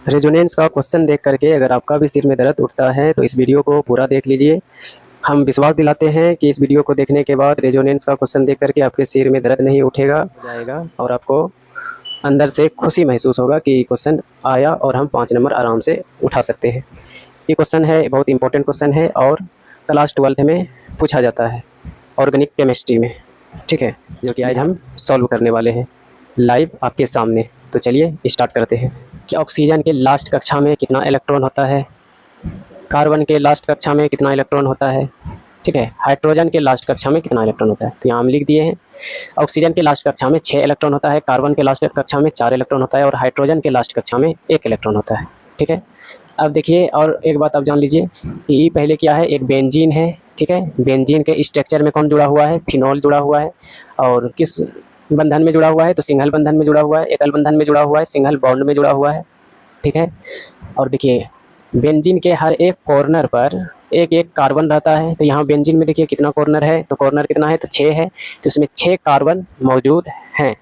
Resonance का question देख करके अगर आपका भी सिर में दर्द उठता है तो इस वीडियो को पूरा देख लीजिए। हम विश्वास दिलाते हैं कि इस वीडियो को देखने के बाद रेजोनेंस का क्वेश्चन देख करके आपके सिर में दर्द नहीं उठेगा जाएगा और आपको अंदर से खुशी महसूस होगा कि क्वेश्चन आया और हम 5 नंबर आराम से उठा सकते हैं। ये क्वेश्चन है, बहुत इंपॉर्टेंट क्वेश्चन है और क्लास 12th में पूछा जाता है ऑर्गेनिक केमिस्ट्री में, ठीक है, जो कि आज हम सॉल्व करने वाले हैं लाइव आपके सामने। तो चलिए स्टार्ट करते हैं कि ऑक्सीजन के लास्ट कक्षा में कितना इलेक्ट्रॉन होता है, कार्बन के लास्ट कक्षा में कितना इलेक्ट्रॉन होता है, ठीक है, हाइड्रोजन के लास्ट कक्षा में कितना इलेक्ट्रॉन होता है। तो यहाँ हम लिख दिए हैं ऑक्सीजन के लास्ट कक्षा में 6 इलेक्ट्रॉन होता है, कार्बन के लास्ट कक्षा में 4 इलेक्ट्रॉन होता है और हाइड्रोजन के लास्ट कक्षा में 1 इलेक्ट्रॉन होता है, ठीक है। अब देखिए और एक बात आप जान लीजिए कि ये पहले क्या है, एक बेंजीन है, ठीक है। बेंजीन के स्ट्रक्चर में कौन जुड़ा हुआ है, फिनॉल जुड़ा हुआ है और किस बंधन में जुड़ा हुआ है, तो सिंगल बंधन में जुड़ा हुआ है, एकल बंधन में जुड़ा हुआ है, सिंगल बॉन्ड में जुड़ा हुआ है, ठीक है। और देखिए बेंजीन के हर एक कॉर्नर पर एक एक कार्बन रहता है। तो यहाँ बेंजीन में देखिए कितना कॉर्नर है, तो कॉर्नर कितना है, तो 6 है, तो इसमें 6 कार्बन मौजूद हैं।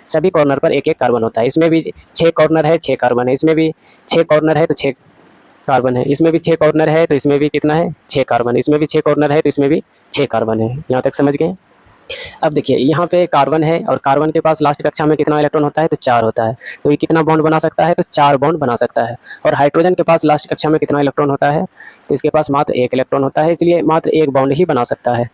सभी कॉर्नर पर एक एक कार्बन होता है। इसमें भी 6 कॉर्नर है, 6 कार्बन है, इसमें भी 6 कॉर्नर है तो 6 कार्बन है, इसमें भी 6 कॉर्नर है तो इसमें भी कितना है, 6 कार्बन, इसमें भी 6 कॉर्नर है तो इसमें भी 6 कार्बन है। यहाँ तक समझ गए। अब देखिए यहाँ पे कार्बन है और कार्बन के पास लास्ट कक्षा में कितना इलेक्ट्रॉन होता है, तो 4 होता है। तो ये कितना बॉन्ड बना सकता है, तो 4 बॉन्ड बना सकता है। और हाइड्रोजन के पास लास्ट कक्षा में कितना इलेक्ट्रॉन होता है, तो इसके पास मात्र 1 इलेक्ट्रॉन होता है, इसलिए मात्र 1 बॉन्ड ही बना सकता है।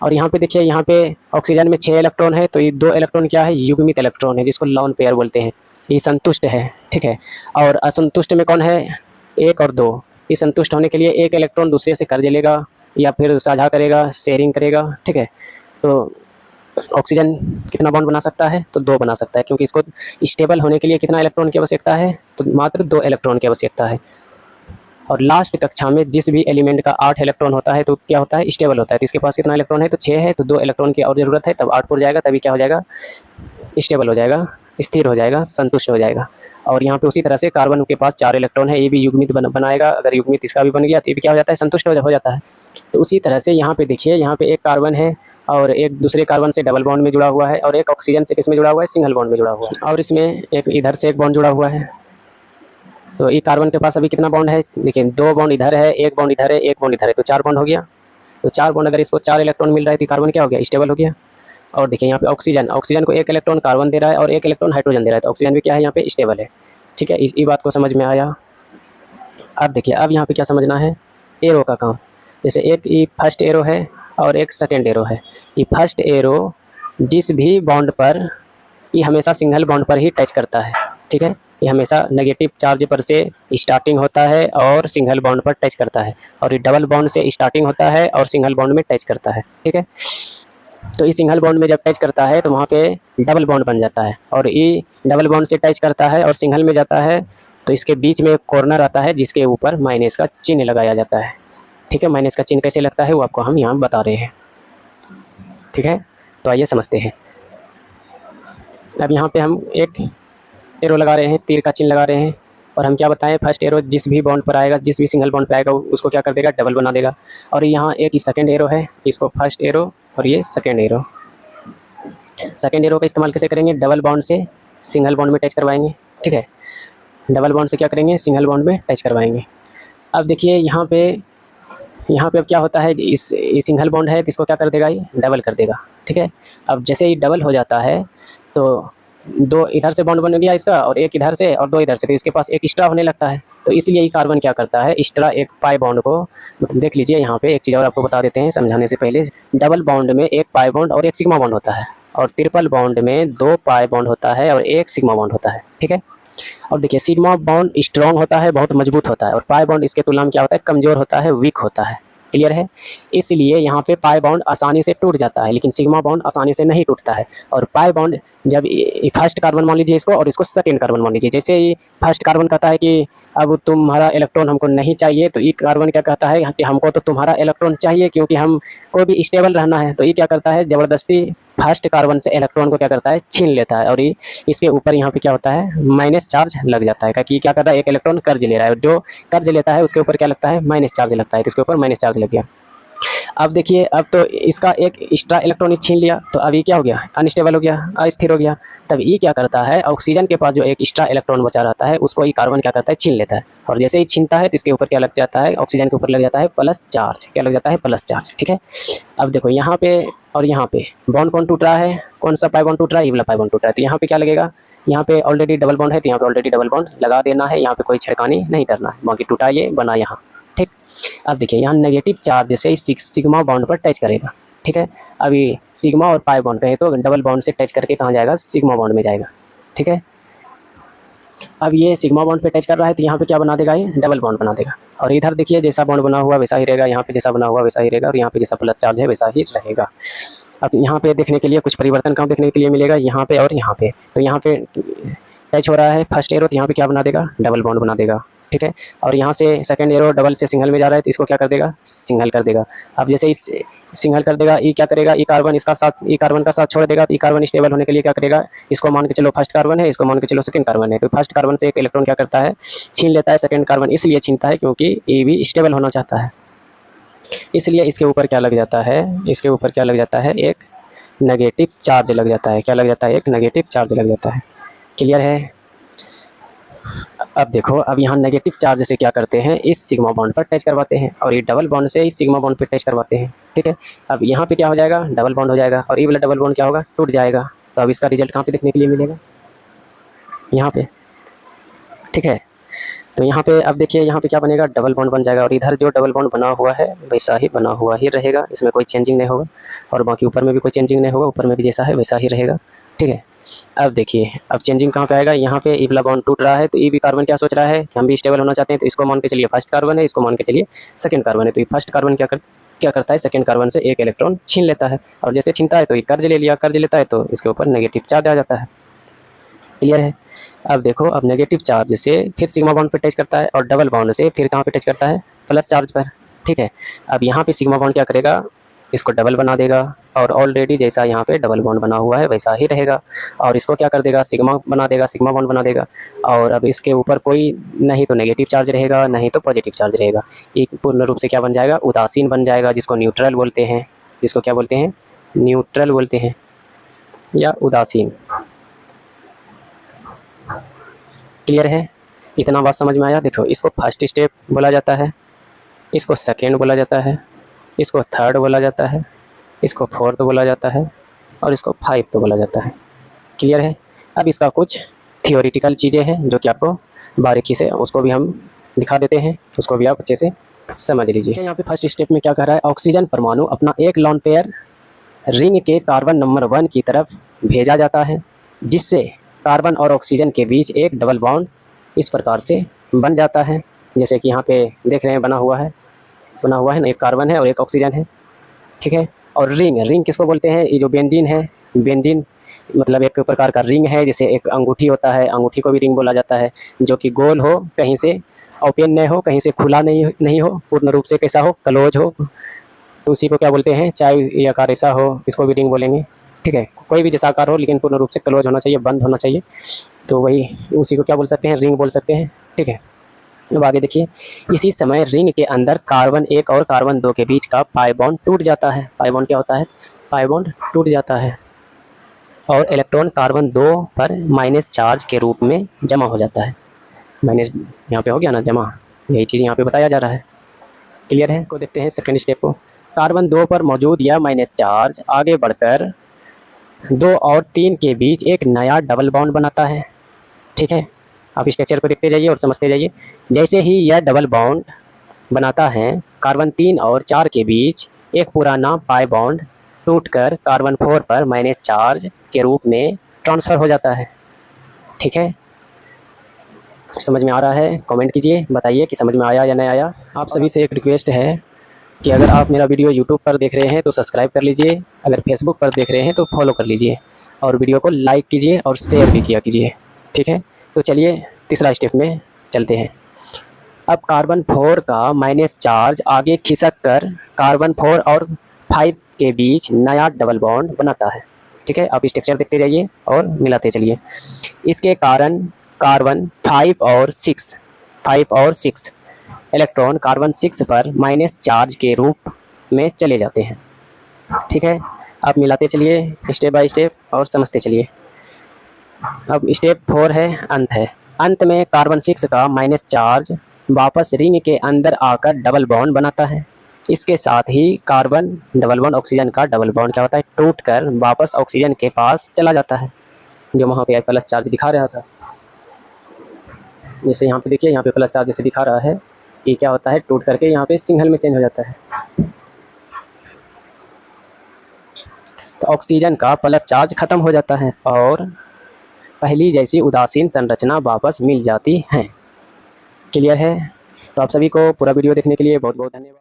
और यहाँ पे देखिए यहाँ पे ऑक्सीजन में 6 इलेक्ट्रॉन है तो ये 2 इलेक्ट्रॉन क्या है, युग्मित इलेक्ट्रॉन है, जिसको लॉन पेयर बोलते हैं। ये संतुष्ट है, ठीक है। और असंतुष्ट में कौन है, 1 और 2। ये संतुष्ट होने के लिए 1 इलेक्ट्रॉन दूसरे से कर्ज लेगा या फिर साझा करेगा, शेयरिंग करेगा, ठीक है। तो ऑक्सीजन कितना बॉन्ड बना सकता है, तो 2 बना सकता है, क्योंकि इसको स्टेबल होने के लिए कितना इलेक्ट्रॉन की आवश्यकता है, तो मात्र 2 इलेक्ट्रॉन की आवश्यकता है। और लास्ट कक्षा में जिस भी एलिमेंट का 8 इलेक्ट्रॉन होता है तो क्या होता है, स्टेबल होता है। तो इसके पास कितना इलेक्ट्रॉन है, तो 6 है, तो 2 इलेक्ट्रॉन की और ज़रूरत है, तब 8 पुर जाएगा, तभी क्या हो जाएगा, स्टेबल हो जाएगा, स्थिर हो जाएगा, संतुष्ट हो जाएगा। और यहाँ पे उसी तरह से कार्बन के पास 4 इलेक्ट्रॉन है, ये भी युग्मित बनाएगा। अगर युग्मित इसका भी बन गया तो ये भी क्या हो जाता है, संतुष्ट हो जाता है। तो उसी तरह से यहाँ पे देखिए, यहाँ पे एक कार्बन है और एक दूसरे कार्बन से डबल बॉन्ड में जुड़ा हुआ है और एक ऑक्सीजन से किस में जुड़ा हुआ है, सिंगल बॉन्ड में जुड़ा हुआ है। और इसमें एक इधर से एक बॉन्ड जुड़ा हुआ है। तो ये कार्बन के पास अभी कितना बॉन्ड है, देखिए 2 बॉन्ड इधर है, 1 बॉन्ड इधर है, 1 बॉन्ड इधर है, तो 4 बॉन्ड हो गया। तो 4 बॉन्ड, अगर इसको 4 इलेक्ट्रॉन मिल रहा है तो कार्बन क्या हो गया, स्टेबल हो गया। और देखिए यहाँ पे ऑक्सीजन को 1 इलेक्ट्रॉन कार्बन दे रहा है और 1 इलेक्ट्रॉन हाइड्रोजन दे रहा है, तो ऑक्सीजन भी क्या है, यहाँ पे स्टेबल है, ठीक है। इस बात को समझ में आया। अब देखिए अब यहाँ पे क्या समझना है, एरो का काम। जैसे एक ये फर्स्ट एरो है और एक सेकेंड एरो है। ये फर्स्ट एरो जिस भी बॉन्ड पर, ये हमेशा सिंगल बॉन्ड पर ही टच करता है, ठीक है। ये हमेशा नेगेटिव चार्ज पर से स्टार्टिंग होता है और सिंगल बॉन्ड पर टच करता है, और ये डबल बॉन्ड से स्टार्टिंग होता है और सिंगल बॉन्ड में टच करता है, ठीक है। तो इस सिंगल बॉन्ड में जब टच करता है तो वहाँ पे डबल बॉन्ड बन जाता है, और ये डबल बॉन्ड से टच करता है और सिंगल में जाता है तो इसके बीच में एक कॉर्नर आता है जिसके ऊपर माइनस का चिन्ह लगाया जाता है, ठीक है। माइनस का चिन्ह कैसे लगता है वो आपको हम यहाँ बता रहे हैं, ठीक है। तो आइए समझते हैं। अब यहाँ पे हम एक एरो लगा रहे हैं, तीर का चिन्ह लगा रहे हैं, और हम क्या बताएं, फर्स्ट एरो जिस भी बॉन्ड पर आएगा, जिस भी सिंगल बॉन्ड पर आएगा उसको क्या कर देगा, डबल बना देगा। और यहाँ एक ही सेकेंड एरो है, इसको फर्स्ट एरो और ये सेकेंड एरो। सेकेंड एरो का इस्तेमाल कैसे करेंगे, डबल बॉन्ड से सिंगल बॉन्ड में टच करवाएंगे, ठीक है। डबल बॉन्ड से क्या करेंगे, सिंगल बॉन्ड में टच करवाएंगे। अब देखिए यहाँ पे अब क्या होता है, इस सिंगल बॉन्ड है तो इसको क्या कर देगा, ये डबल कर देगा, ठीक है। अब जैसे ये डबल हो जाता है तो 2 इधर से बॉन्ड बन गया इसका और 1 इधर से और 2 इधर से, तो इसके पास एक एक्स्ट्रा होने लगता है। तो इसलिए ये कार्बन क्या करता है, एक्स्ट्रा एक पाई बॉन्ड को, देख लीजिए यहाँ पे एक चीज़ और आपको बता देते हैं समझाने से पहले। डबल बॉन्ड में 1 पाई बॉन्ड और 1 सिग्मा बॉन्ड होता है, और ट्रिपल बॉन्ड में 2 पाई बॉन्ड होता है और 1 सिग्मा बॉन्ड होता है, ठीक है। और देखिए सिग्मा बॉन्ड स्ट्रॉन्ग होता है, बहुत मजबूत होता है, और पाई बॉन्ड इसके तुलना में क्या होता है, कमज़ोर होता है, वीक होता है, क्लियर है। इसलिए यहाँ पे पाई बॉन्ड आसानी से टूट जाता है, लेकिन सिग्मा बॉन्ड आसानी से नहीं टूटता है। और पाई बॉन्ड जब फर्स्ट कार्बन मान लीजिए इसको और इसको सेकेंड कार्बन मान लीजिए, जैसे ही फर्स्ट कार्बन कहता है कि अब तुम्हारा इलेक्ट्रॉन हमको नहीं चाहिए, तो ये कार्बन क्या कहता है कि हमको तो तुम्हारा इलेक्ट्रॉन चाहिए क्योंकि हम को भी स्टेबल रहना है। तो ये क्या करता है, ज़बरदस्ती फर्स्ट कार्बन से इलेक्ट्रॉन को क्या करता है, छीन लेता है, और ये इसके ऊपर यहाँ पे क्या होता है, माइनस चार्ज लग जाता है, क्योंकि क्या कर रहा है, एक इलेक्ट्रॉन कर्ज ले रहा है, और जो कर्ज लेता है उसके ऊपर क्या लगता है, माइनस चार्ज लगता है, तो इसके ऊपर माइनस चार्ज लग गया। अब देखिए, अब तो इसका एक एक्स्ट्रा इलेक्ट्रॉन छीन लिया, तो अब ये क्या हो गया, अनस्टेबल हो गया, अस्थिर हो गया। तब ये क्या करता है, ऑक्सीजन के पास जो एक एक्स्ट्रा इलेक्ट्रॉन बचा रहता है उसको ये कार्बन क्या करता है, छीन लेता है। और जैसे ही छीनता है तो इसके ऊपर क्या लग जाता है, ऑक्सीजन के ऊपर लग जाता है प्लस चार्ज। क्या लग जाता है, प्लस चार्ज। ठीक है। अब देखो यहाँ पे और यहाँ पे बॉन्ड कौन टूट रहा है, कौन सा पाई बॉन्ड टूट रहा है, ये वाला पाई बॉन्ड टूट रहा है। तो यहाँ पे क्या लगेगा, यहाँ पे ऑलरेडी डबल बॉन्ड है तो यहाँ पे ऑलरेडी डबल बॉन्ड लगा देना है, यहाँ पे कोई छिड़कानी नहीं करना है। बाकी टूटा ये बना यहाँ। ठीक। अब देखिए यहाँ नेगेटिव चार्ज से सिग्मा बॉन्ड पर टच करेगा। ठीक है। अभी सिग्मा और पाई बॉन्ड कहे तो डबल बॉन्ड से टच करके कहाँ जाएगा, सिग्मा बॉन्ड में जाएगा। ठीक है। अब ये सिग्मा बॉन्ड पे टच कर रहा है तो यहाँ पे क्या बना देगा, ये डबल बॉन्ड बना देगा। और इधर देखिए जैसा बॉन्ड बना हुआ वैसा ही रहेगा, यहाँ पे जैसा बना हुआ वैसा ही रहेगा, और यहाँ पे जैसा प्लस चार्ज है वैसा ही रहेगा। अब यहाँ पे देखने के लिए कुछ परिवर्तन कहाँ देखने के लिए मिलेगा, यहाँ पे और यहाँ पे। तो यहाँ पे टच हो रहा है फर्स्ट एरो, तो यहाँ पे क्या बना देगा, डबल बॉन्ड बना देगा। ठीक है। और यहाँ से सेकंड एरो डबल से सिंगल में जा रहा है तो इसको क्या कर देगा, सिंगल कर देगा। अब जैसे इस सिंगल कर देगा, ये क्या करेगा, ई कार्बन इसका साथ, ई कार्बन का साथ छोड़ देगा। तो ई कार्बन स्टेबल होने के लिए क्या करेगा, इसको मान के चलो फर्स्ट कार्बन है, इसको मान के चलो सेकंड कार्बन है। तो फर्स्ट कार्बन से एक इलेक्ट्रॉन क्या करता है, छीन लेता है। सेकंड कार्बन इसलिए छीनता है क्योंकि ये भी स्टेबल होना चाहता है, इसलिए इसके ऊपर क्या लग जाता है, इसके ऊपर क्या लग जाता है, एक नेगेटिव चार्ज लग जाता है। क्या लग जाता है, एक नेगेटिव चार्ज लग जाता है। क्लियर है। अब देखो, अब यहाँ नेगेटिव चार्ज से क्या करते हैं, इस सिग्मा बॉन्ड पर टच करवाते हैं, और ये डबल बॉन्ड से इस सिग्मा बॉन्ड पर टच करवाते हैं। ठीक है। अब यहाँ पे क्या हो जाएगा, डबल बॉन्ड हो जाएगा, और ये वाला डबल बॉन्ड क्या होगा, टूट जाएगा। तो अब इसका रिजल्ट कहाँ पे देखने के लिए मिलेगा, यहाँ पे। ठीक है। तो यहाँ पे अब देखिए, यहाँ पे क्या बनेगा, डबल बॉन्ड बन जाएगा, और इधर जो डबल बॉन्ड बना हुआ है वैसा ही बना हुआ ही रहेगा, इसमें कोई चेंजिंग नहीं होगा। और बाकी ऊपर में भी कोई चेंजिंग नहीं होगा, ऊपर में भी जैसा है वैसा ही रहेगा। ठीक है। अब देखिए, अब चेंजिंग कहाँ पे आएगा, यहाँ पे ई वाला बॉन्ड टूट रहा है तो ई भी कार्बन क्या सोच रहा है कि हम भी स्टेबल होना चाहते हैं। तो इसको मान के चलिए फर्स्ट कार्बन है, इसको मान के चलिए सेकंड कार्बन है। तो ये फर्स्ट कार्बन क्या करता है, सेकंड कार्बन से एक इलेक्ट्रॉन छीन लेता है, और जैसे छीनता है तो ये कर्ज ले लिया, कर्ज लेता है तो इसके ऊपर नेगेटिव चार्ज आ जाता है। क्लियर है। अब देखो, अब नेगेटिव चार्ज से फिर सिग्मा बॉन्ड पे टच करता है, और डबल बॉन्ड से फिर कहाँ पे टच करता है, प्लस चार्ज पर। ठीक है। अब यहाँ पे सिग्मा बॉन्ड क्या करेगा, इसको डबल बना देगा, और ऑलरेडी जैसा यहाँ पे डबल बॉन्ड बना हुआ है वैसा ही रहेगा। और इसको क्या कर देगा, सिग्मा बना देगा, सिग्मा बॉन्ड बना देगा। और अब इसके ऊपर कोई नहीं तो नेगेटिव चार्ज रहेगा, नहीं तो पॉजिटिव चार्ज रहेगा। एक पूर्ण रूप से क्या बन जाएगा, उदासीन बन जाएगा, जिसको न्यूट्रल बोलते हैं, जिसको क्या बोलते हैं, न्यूट्रल बोलते हैं, या उदासीन। क्लियर है। इतना बात समझ में आया। देखो, इसको फर्स्ट स्टेप बोला जाता है, इसको सेकेंड बोला जाता है, इसको थर्ड बोला जाता है, इसको फोर्थ बोला जाता है, और इसको फाइव्थ बोला जाता है। क्लियर है। अब इसका कुछ थियोरिटिकल चीज़ें हैं जो कि आपको बारीकी से उसको भी हम दिखा देते हैं, उसको भी आप अच्छे से समझ लीजिए। यहाँ पे फर्स्ट स्टेप में क्या कह रहा है, ऑक्सीजन परमाणु अपना एक लोन पेयर रिंग के कार्बन नंबर 1 की तरफ भेजा जाता है, जिससे कार्बन और ऑक्सीजन के बीच एक डबल बॉन्ड इस प्रकार से बन जाता है, जैसे कि यहाँ पे देख रहे हैं बना हुआ है ना, एक कार्बन है और एक ऑक्सीजन है। ठीक है। और रिंग किसको बोलते हैं, ये जो बेंजीन है, बेंजीन मतलब एक प्रकार का रिंग है, जैसे एक अंगूठी होता है, अंगूठी को भी रिंग बोला जाता है, जो कि गोल हो, कहीं से ओपन नहीं हो, कहीं से खुला नहीं हो, पूर्ण रूप से कैसा हो, क्लोज हो, तो उसी को क्या बोलते हैं, चाहे ये आकार ऐसा हो, इसको भी रिंग बोलेंगे। ठीक है। कोई भी जैसा आकार हो लेकिन पूर्ण रूप से क्लोज होना चाहिए, बंद होना चाहिए, तो वही उसी को क्या बोल सकते हैं, रिंग बोल सकते हैं। ठीक है। अब आगे देखिए, इसी समय रिंग के अंदर कार्बन 1 और कार्बन 2 के बीच का पाई बॉन्ड टूट जाता है। पाई बॉन्ड क्या होता है, पाई बॉन्ड टूट जाता है, और इलेक्ट्रॉन कार्बन 2 पर माइनस चार्ज के रूप में जमा हो जाता है। माइनस यहाँ पे हो गया ना जमा, यही चीज़ यहाँ पे बताया जा रहा है। क्लियर है। को देखते हैं सेकंड स्टेप को। कार्बन 2 पर मौजूद यह माइनस चार्ज आगे बढ़कर 2 और 3 के बीच एक नया डबल बॉन्ड बनाता है। ठीक है। आप स्ट्रक्चर को देखते जाइए और समझते जाइए। जैसे ही यह डबल बॉन्ड बनाता है, कार्बन 3 और 4 के बीच एक पुराना पाई बॉन्ड टूटकर कार्बन 4 पर माइनस चार्ज के रूप में ट्रांसफ़र हो जाता है। ठीक है। समझ में आ रहा है, कमेंट कीजिए, बताइए कि समझ में आया या नहीं आया। आप सभी से एक रिक्वेस्ट है कि अगर आप मेरा वीडियो यूट्यूब पर देख रहे हैं तो सब्सक्राइब कर लीजिए, अगर फेसबुक पर देख रहे हैं तो फॉलो कर लीजिए, और वीडियो को लाइक कीजिए और शेयर भी किया कीजिए। ठीक है। तो चलिए तीसरा स्टेप में चलते हैं। अब कार्बन 4 का माइनस चार्ज आगे खिसक कर कार्बन 4 और 5 के बीच नया डबल बॉन्ड बनाता है। ठीक है। आप स्ट्रक्चर देखते जाइए और मिलाते चलिए। इसके कारण कार्बन 5 और 6 इलेक्ट्रॉन कार्बन 6 पर माइनस चार्ज के रूप में चले जाते हैं। ठीक है, आप मिलाते चलिए स्टेप बाय स्टेप और समझते चलिए। अब स्टेप 4 है, अंत है। अंत में कार्बन 6 का माइनस चार्ज वापस रिंग के अंदर आकर डबल बॉन्ड बनाता है। इसके साथ ही कार्बन डबल बॉन्ड ऑक्सीजन का डबल बॉन्ड क्या होता है, टूट कर वापस ऑक्सीजन के पास चला जाता है, जो वहाँ पे प्लस चार्ज दिखा रहा था। जैसे यहाँ पे देखिए, यहाँ पे प्लस चार्ज जैसे दिखा रहा है, ये क्या होता है, टूट करके यहाँ पे सिंगल में चेंज हो जाता है। तो ऑक्सीजन का प्लस चार्ज खत्म हो जाता है और पहली जैसी उदासीन संरचना वापस मिल जाती है। क्लियर है? तो आप सभी को पूरा वीडियो देखने के लिए बहुत बहुत धन्यवाद।